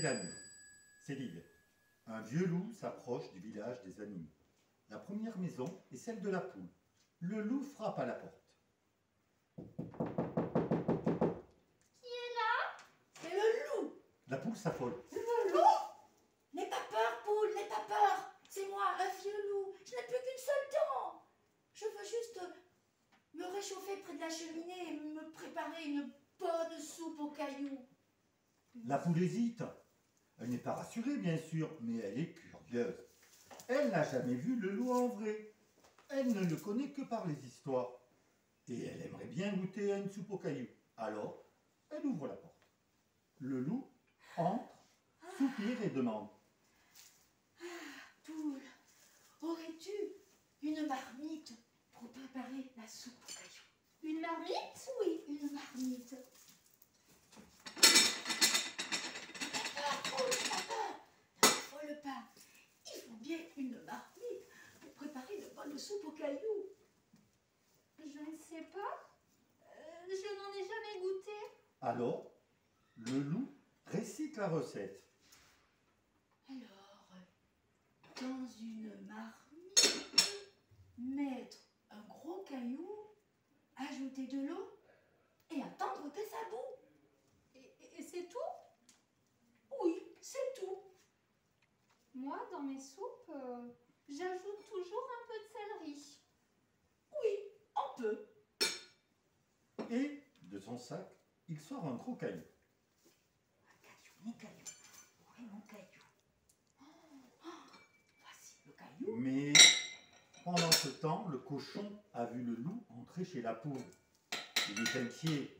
la nuit. C'est l'hiver. Un vieux loup s'approche du village des animaux. La première maison est celle de la poule. Le loup frappe à la porte. Qui est là? C'est le loup. La poule s'affole. Le loup. N'aie pas peur, poule, n'aie pas peur. C'est moi, un vieux loup. Je n'ai plus qu'une seule dent. Je veux juste me réchauffer près de la cheminée et me préparer une bonne soupe aux cailloux. La poule hésite. Elle n'est pas rassurée, bien sûr, mais elle est curieuse. Elle n'a jamais vu le loup en vrai. Elle ne le connaît que par les histoires. Et elle aimerait bien goûter à une soupe aux cailloux. Alors, elle ouvre la porte. Le loup entre, soupire et demande. Poule, aurais-tu une marmite pour préparer la soupe aux cailloux? Une marmite? Oui, une marmite. N'affole pas. Il faut bien une marmite pour préparer de bonnes soupes aux cailloux. Je ne sais pas. Je n'en ai jamais goûté. Alors, le loup récite la recette. Alors, dans une marmite, mettre un gros caillou, ajouter de l'eau et attendre que ça bout. Et c'est tout? Oui, c'est tout. Moi, dans mes soupes, j'ajoute toujours un peu de céleri. Oui, on peut. Et, de son sac, il sort un gros caillou. Mon caillou. Où est mon caillou? Voici le caillou. Mais, pendant ce temps, le cochon a vu le loup entrer chez la poule. Il est inquiet.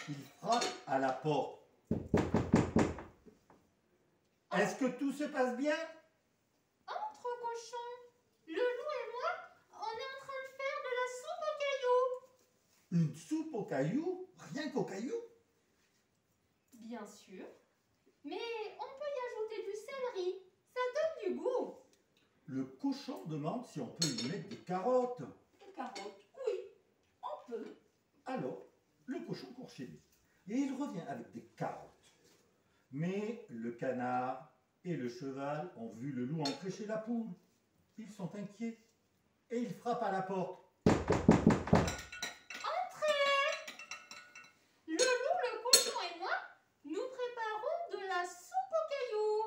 Il frappe à la porte. Est-ce que tout se passe bien? Entre, cochon. Le loup et moi, on est en train de faire de la soupe aux cailloux. Une soupe aux cailloux? Rien qu'aux cailloux? Bien sûr. Mais on peut y ajouter du céleri. Ça donne du goût. Le cochon demande si on peut y mettre des carottes. Des carottes. Oui, on peut. Alors, le cochon court chez lui. Et il revient avec des carottes. Mais le canard et le cheval ont vu le loup entrer chez la poule. Ils sont inquiets. Et ils frappent à la porte. Le loup, le cochon et moi, nous préparons de la soupe aux cailloux.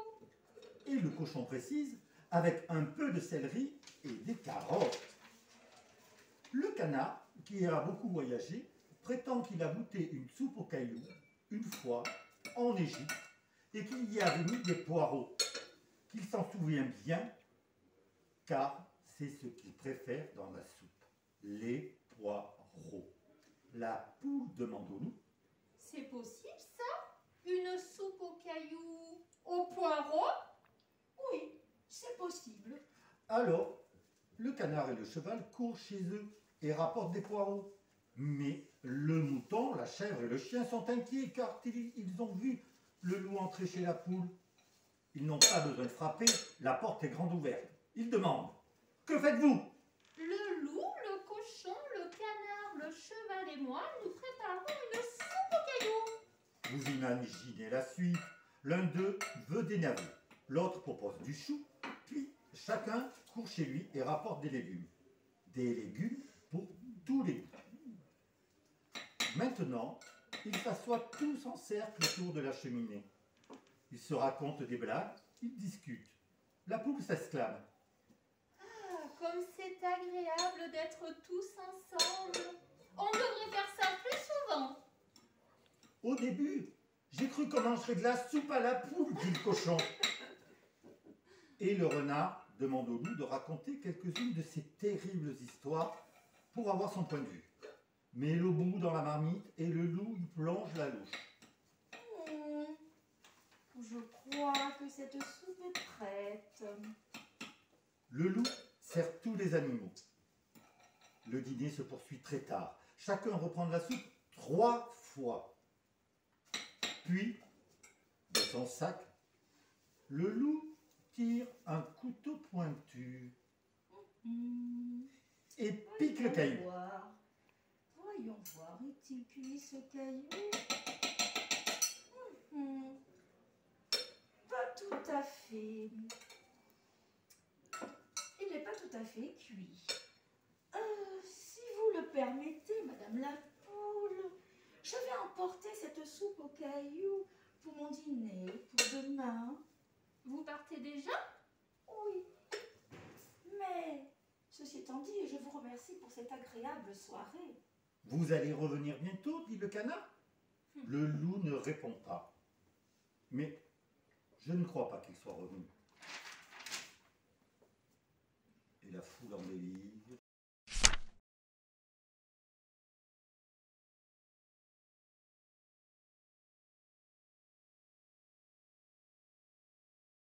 Et le cochon précise, avec un peu de céleri et des carottes. Le canard, qui a beaucoup voyagé, prétend qu'il a goûté une soupe aux cailloux une fois en Égypte et qu'il y avait mis des poireaux, qu'il s'en souvient bien car c'est ce qu'il préfère dans la soupe, les poireaux. La poule demande au loup. C'est possible ça? Une soupe aux cailloux aux poireaux? Oui, c'est possible. Alors, le canard et le cheval courent chez eux et rapportent des poireaux. Mais le mouton, la chèvre et le chien sont inquiets car ils ont vu le loup entrer chez la poule. Ils n'ont pas besoin de frapper, la porte est grande ouverte. Ils demandent, que faites-vous? Le loup, le cochon, le canard, le cheval et moi, nous préparons une soupe aux cailloux. Vous imaginez la suite. L'un d'eux veut des navets, l'autre propose du chou, puis chacun court chez lui et rapporte des légumes. Des légumes pour tous les goûts. Maintenant, ils s'assoient tous en cercle autour de la cheminée. Ils se racontent des blagues, ils discutent. La poule s'exclame. Ah, comme c'est agréable d'être tous ensemble. On devrait faire ça plus souvent. Au début, j'ai cru qu'on mangerait de la soupe à la poule, dit le cochon. Et le renard demande au loup de raconter quelques-unes de ces terribles histoires pour avoir son point de vue. Met le bout dans la marmite et le loup y plonge la louche. Je crois que cette soupe est prête. Le loup sert tous les animaux. Le dîner se poursuit très tard. Chacun reprend de la soupe 3 fois. Puis, de son sac, le loup tire un couteau pointu et pique le caillou. Voyons voir, est-il cuit ce caillou? fait... Il n'est pas tout à fait cuit. Si vous le permettez, Madame la Poule, je vais emporter cette soupe aux cailloux pour mon dîner, pour demain. Vous partez déjà? Oui. Mais, ceci étant dit, je vous remercie pour cette agréable soirée. Vous allez revenir bientôt, dit le canard. Le loup ne répond pas. Mais je ne crois pas qu'il soit revenu. Et la foule en délire